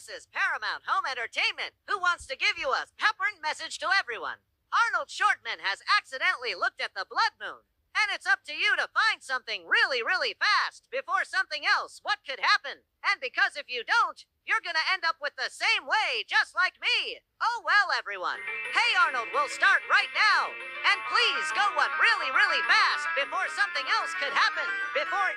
This is Paramount Home Entertainment, who wants to give you a pepperant message to everyone. Arnold Shortman has accidentally looked at the blood moon, and it's up to you to find something really, really fast before something else. What could happen? And because if you don't, you're gonna end up with the same way, just like me. Oh well, everyone. Hey, Arnold, we'll start right now. And please go what really, really fast before something else could happen. Before...